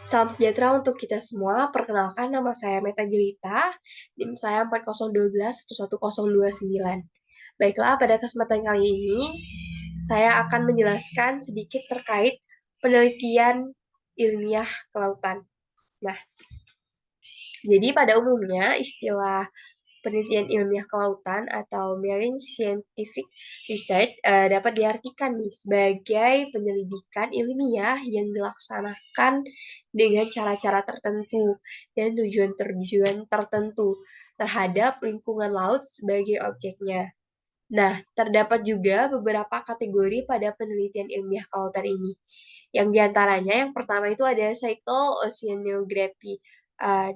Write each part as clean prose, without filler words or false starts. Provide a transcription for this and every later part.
Salam sejahtera untuk kita semua. Perkenalkan, nama saya Meta Jelita, NIM saya 40121129. Baiklah, pada kesempatan kali ini saya akan menjelaskan sedikit terkait penelitian ilmiah kelautan. Nah, jadi pada umumnya istilah penelitian ilmiah kelautan atau marine scientific research dapat diartikan nih sebagai penyelidikan ilmiah yang dilaksanakan dengan cara-cara tertentu dan tujuan-tujuan tertentu terhadap lingkungan laut sebagai objeknya. Nah, terdapat juga beberapa kategori pada penelitian ilmiah kelautan ini. Yang diantaranya yang pertama itu ada cyclo-oceanography,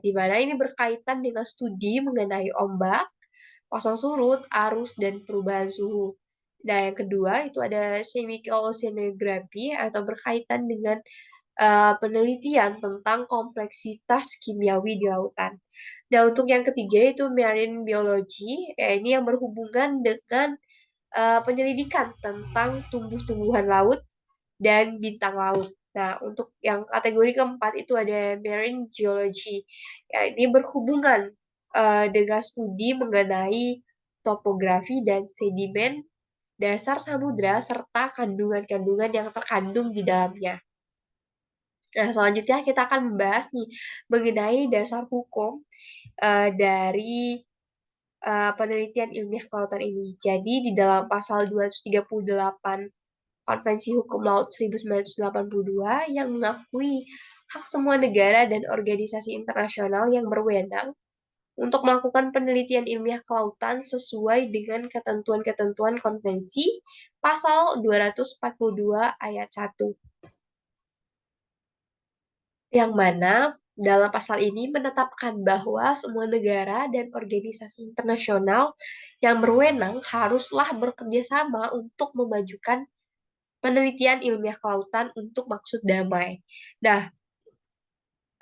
di mana ini berkaitan dengan studi mengenai ombak, pasang surut, arus, dan perubahan suhu. Nah, yang kedua itu ada chemical oceanography atau berkaitan dengan penelitian tentang kompleksitas kimiawi di lautan. Nah, untuk yang ketiga itu marine biology, ya ini yang berhubungan dengan penyelidikan tentang tumbuh-tumbuhan laut dan bintang laut. Nah, untuk yang kategori keempat itu ada marine geology. Ya, ini berhubungan dengan studi mengenai topografi dan sedimen dasar samudra serta kandungan-kandungan yang terkandung di dalamnya. Nah, selanjutnya kita akan membahas nih mengenai dasar hukum dari penelitian ilmiah kelautan ini. Jadi, di dalam pasal 238 Konvensi Hukum Laut 1982 yang mengakui hak semua negara dan organisasi internasional yang berwenang untuk melakukan penelitian ilmiah kelautan sesuai dengan ketentuan-ketentuan konvensi pasal 242 ayat 1, yang mana dalam pasal ini menetapkan bahwa semua negara dan organisasi internasional yang berwenang haruslah bekerja sama untuk memajukan penelitian ilmiah kelautan untuk maksud damai. Nah,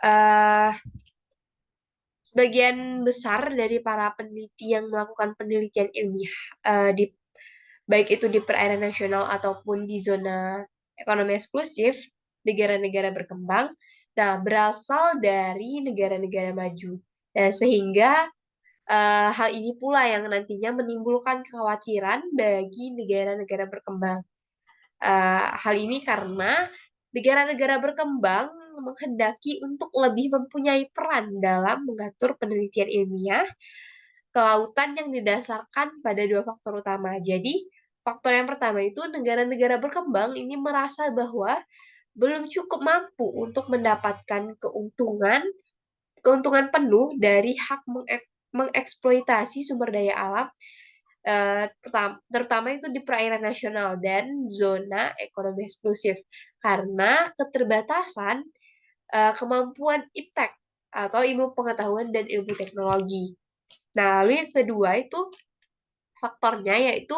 eh, sebagian besar dari para peneliti yang melakukan penelitian ilmiah di baik itu di perairan nasional ataupun di zona ekonomi eksklusif negara-negara berkembang, nah berasal dari negara-negara maju. Dan sehingga hal ini pula yang nantinya menimbulkan kekhawatiran bagi negara-negara berkembang. Hal ini karena negara-negara berkembang menghendaki untuk lebih mempunyai peran dalam mengatur penelitian ilmiah kelautan yang didasarkan pada dua faktor utama. Jadi, faktor yang pertama itu negara-negara berkembang ini merasa bahwa belum cukup mampu untuk mendapatkan keuntungan penuh dari hak mengeksploitasi sumber daya alam, terutama itu di perairan nasional dan zona ekonomi eksklusif karena keterbatasan kemampuan iptek atau ilmu pengetahuan dan ilmu teknologi. Nah, lalu yang kedua itu faktornya yaitu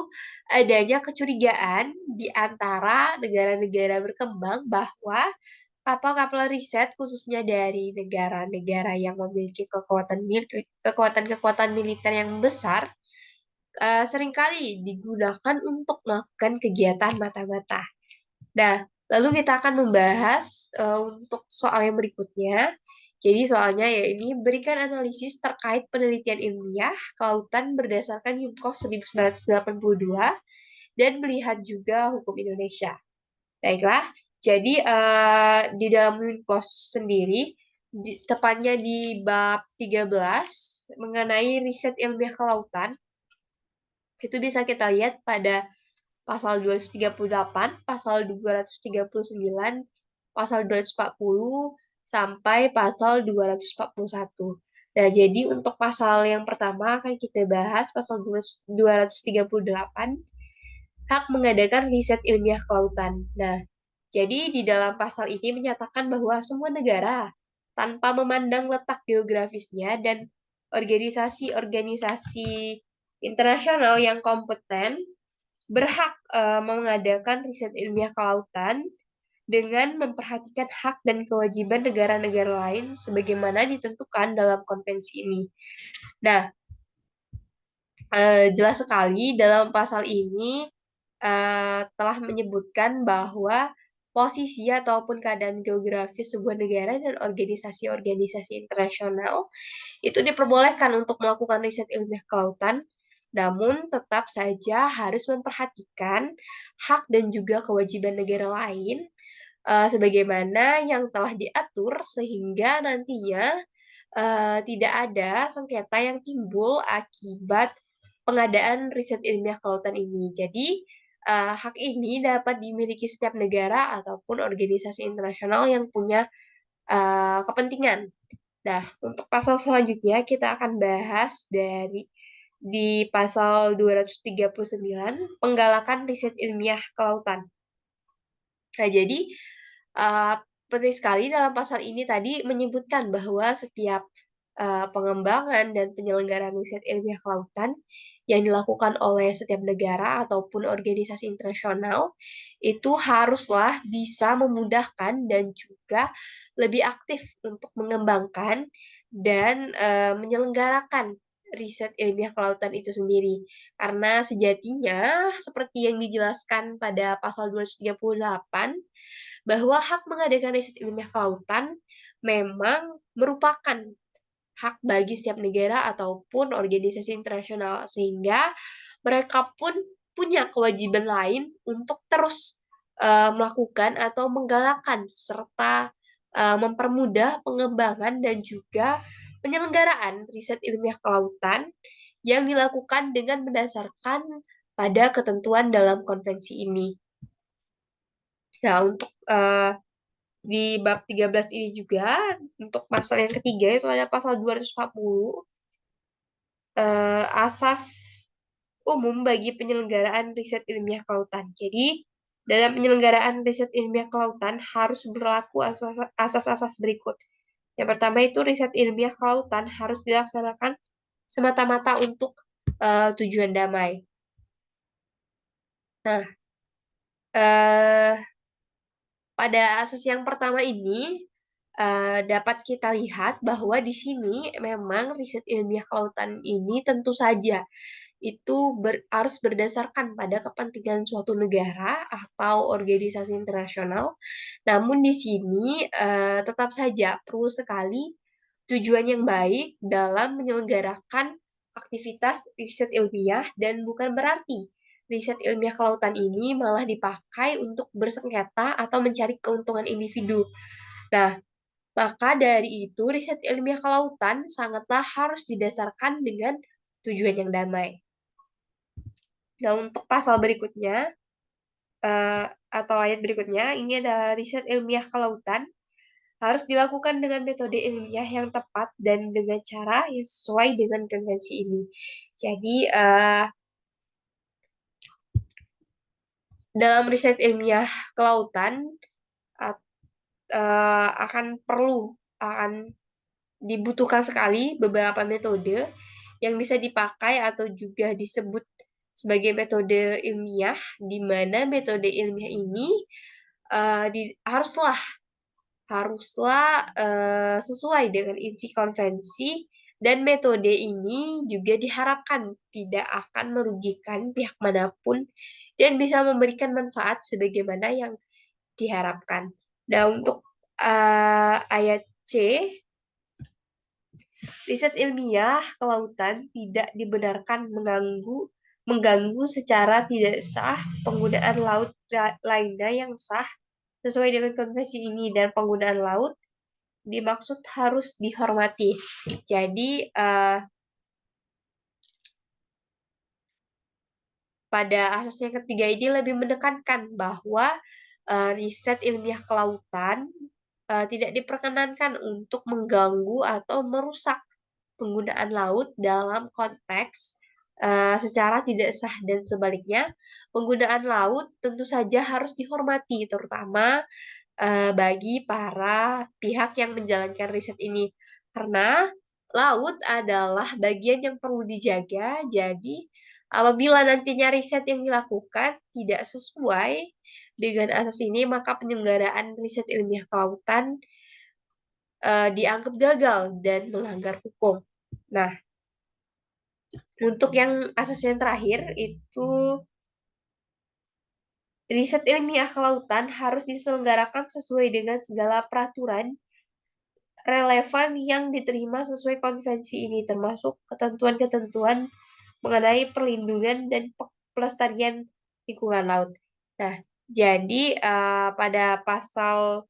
adanya kecurigaan di antara negara-negara berkembang bahwa kapal-kapal riset khususnya dari negara-negara yang memiliki kekuatan-kekuatan militer yang besar seringkali digunakan untuk melakukan kegiatan mata-mata. Nah, lalu kita akan membahas untuk soal yang berikutnya. Jadi soalnya ya ini berikan analisis terkait penelitian ilmiah kelautan berdasarkan UNCLOS 1982 dan melihat juga hukum Indonesia. Baiklah, jadi di dalam UNCLOS sendiri, tepatnya di bab 13 mengenai riset ilmiah kelautan, itu bisa kita lihat pada pasal 238, pasal 239, pasal 240, sampai pasal 241. Nah, jadi untuk pasal yang pertama akan kita bahas pasal 238, hak mengadakan riset ilmiah kelautan. Nah, jadi di dalam pasal ini menyatakan bahwa semua negara, tanpa memandang letak geografisnya dan organisasi-organisasi internasional yang kompeten, berhak mengadakan riset ilmiah kelautan dengan memperhatikan hak dan kewajiban negara-negara lain sebagaimana ditentukan dalam konvensi ini. Nah, jelas sekali dalam pasal ini telah menyebutkan bahwa posisi ataupun keadaan geografis sebuah negara dan organisasi-organisasi internasional itu diperbolehkan untuk melakukan riset ilmiah kelautan, namun tetap saja harus memperhatikan hak dan juga kewajiban negara lain sebagaimana yang telah diatur sehingga nantinya tidak ada sengketa yang timbul akibat pengadaan riset ilmiah kelautan ini. Jadi, hak ini dapat dimiliki setiap negara ataupun organisasi internasional yang punya kepentingan. Nah, untuk pasal selanjutnya kita akan bahas di pasal 239 penggalakan riset ilmiah kelautan. Nah, jadi uh, penting sekali dalam pasal ini tadi menyebutkan bahwa setiap pengembangan dan penyelenggaraan riset ilmiah kelautan yang dilakukan oleh setiap negara ataupun organisasi internasional itu haruslah bisa memudahkan dan juga lebih aktif untuk mengembangkan dan menyelenggarakan riset ilmiah kelautan itu sendiri. Karena sejatinya, seperti yang dijelaskan pada pasal 238, bahwa hak mengadakan riset ilmiah kelautan memang merupakan hak bagi setiap negara ataupun organisasi internasional, sehingga mereka pun punya kewajiban lain untuk terus melakukan atau menggalakkan serta mempermudah pengembangan dan juga penyelenggaraan riset ilmiah kelautan yang dilakukan dengan mendasarkan pada ketentuan dalam konvensi ini. Nah, untuk di bab 13 ini juga, untuk pasal yang ketiga itu ada pasal 240, asas umum bagi penyelenggaraan riset ilmiah kelautan. Jadi, dalam penyelenggaraan riset ilmiah kelautan harus berlaku asas-asas berikut. Yang pertama itu riset ilmiah kelautan harus dilaksanakan semata-mata untuk tujuan damai. Nah, eh, pada asas yang pertama ini dapat kita lihat bahwa di sini memang riset ilmiah kelautan ini tentu saja itu harus berdasarkan pada kepentingan suatu negara atau organisasi internasional. Namun di sini tetap saja perlu sekali tujuan yang baik dalam menyelenggarakan aktivitas riset ilmiah dan bukan berarti riset ilmiah kelautan ini malah dipakai untuk bersengketa atau mencari keuntungan individu. Nah, maka dari itu riset ilmiah kelautan sangatlah harus didasarkan dengan tujuan yang damai. Nah, untuk pasal berikutnya atau ayat berikutnya, ini ada riset ilmiah kelautan harus dilakukan dengan metode ilmiah yang tepat dan dengan cara yang sesuai dengan konvensi ini. Jadi, dalam riset ilmiah kelautan akan dibutuhkan sekali beberapa metode yang bisa dipakai atau juga disebut sebagai metode ilmiah, di mana metode ilmiah ini haruslah sesuai dengan isi konvensi, dan metode ini juga diharapkan tidak akan merugikan pihak manapun dan bisa memberikan manfaat sebagaimana yang diharapkan. Nah, untuk ayat C, riset ilmiah kelautan tidak dibenarkan mengganggu secara tidak sah penggunaan laut lainnya yang sah sesuai dengan konvensi ini, dan penggunaan laut dimaksud harus dihormati. Jadi pada asas yang ketiga ini lebih menekankan bahwa riset ilmiah kelautan tidak diperkenankan untuk mengganggu atau merusak penggunaan laut dalam konteks secara tidak sah, dan sebaliknya penggunaan laut tentu saja harus dihormati, terutama bagi para pihak yang menjalankan riset ini, karena laut adalah bagian yang perlu dijaga. Jadi apabila nantinya riset yang dilakukan tidak sesuai dengan asas ini, maka penyelenggaraan riset ilmiah kelautan dianggap gagal dan melanggar hukum. Nah, untuk yang asas yang terakhir itu Riset ilmiah kelautan harus diselenggarakan sesuai dengan segala peraturan relevan yang diterima sesuai konvensi ini, termasuk ketentuan-ketentuan mengenai perlindungan dan pelestarian lingkungan laut. Nah, jadi pada pasal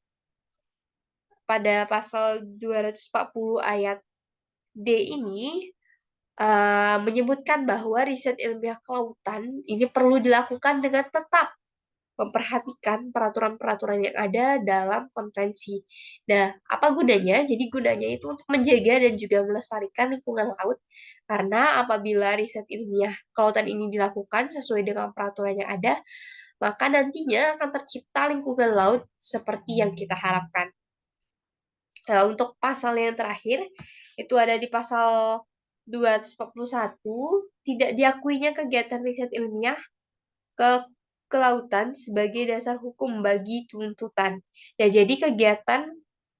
240 ayat D ini menyebutkan bahwa riset ilmiah kelautan ini perlu dilakukan dengan tetap memperhatikan peraturan-peraturan yang ada dalam konvensi. Nah, apa gunanya? Jadi gunanya itu untuk menjaga dan juga melestarikan lingkungan laut. Karena apabila riset ilmiah kelautan ini dilakukan sesuai dengan peraturan yang ada, maka nantinya akan tercipta lingkungan laut seperti yang kita harapkan. Nah, untuk pasal yang terakhir, itu ada di pasal 241, tidak diakuinya kegiatan riset ilmiah ke kelautan sebagai dasar hukum bagi tuntutan. Ya, jadi kegiatan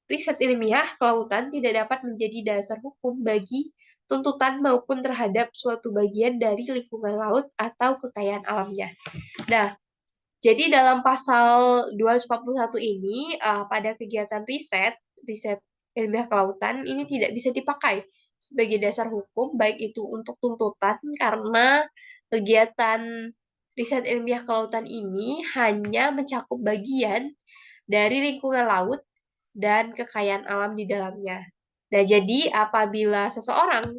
riset ilmiah kelautan tidak dapat menjadi dasar hukum bagi tuntutan maupun terhadap suatu bagian dari lingkungan laut atau kekayaan alamnya. Nah, jadi dalam pasal 241 ini, pada kegiatan riset ilmiah kelautan ini tidak bisa dipakai sebagai dasar hukum, baik itu untuk tuntutan, karena kegiatan riset ilmiah kelautan ini hanya mencakup bagian dari lingkungan laut dan kekayaan alam di dalamnya. Nah, jadi apabila seseorang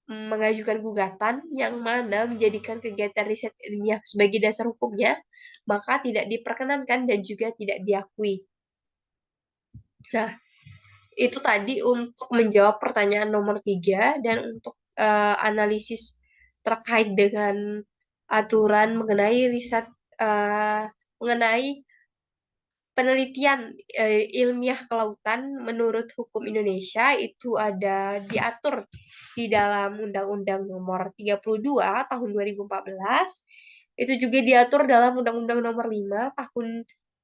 mengajukan gugatan yang mana menjadikan kegiatan riset ilmiah sebagai dasar hukumnya, maka tidak diperkenankan dan juga tidak diakui. Nah, itu tadi untuk menjawab pertanyaan nomor 3 dan untuk analisis terkait dengan aturan mengenai riset mengenai penelitian ilmiah kelautan menurut hukum Indonesia itu ada diatur di dalam Undang-Undang Nomor 32 Tahun 2014. Itu juga diatur dalam Undang-Undang Nomor 5 Tahun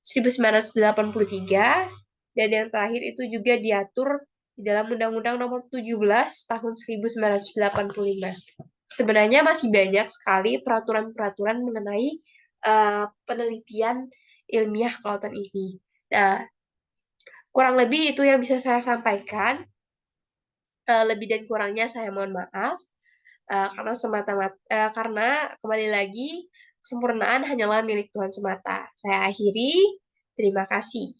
1983. Dan yang terakhir itu juga diatur di dalam Undang-Undang Nomor 17 Tahun 1985. Sebenarnya masih banyak sekali peraturan-peraturan mengenai penelitian ilmiah kelautan ini. Nah, kurang lebih itu yang bisa saya sampaikan. Lebih dan kurangnya saya mohon maaf. Karena karena kembali lagi kesempurnaan hanyalah milik Tuhan semata. Saya akhiri. Terima kasih.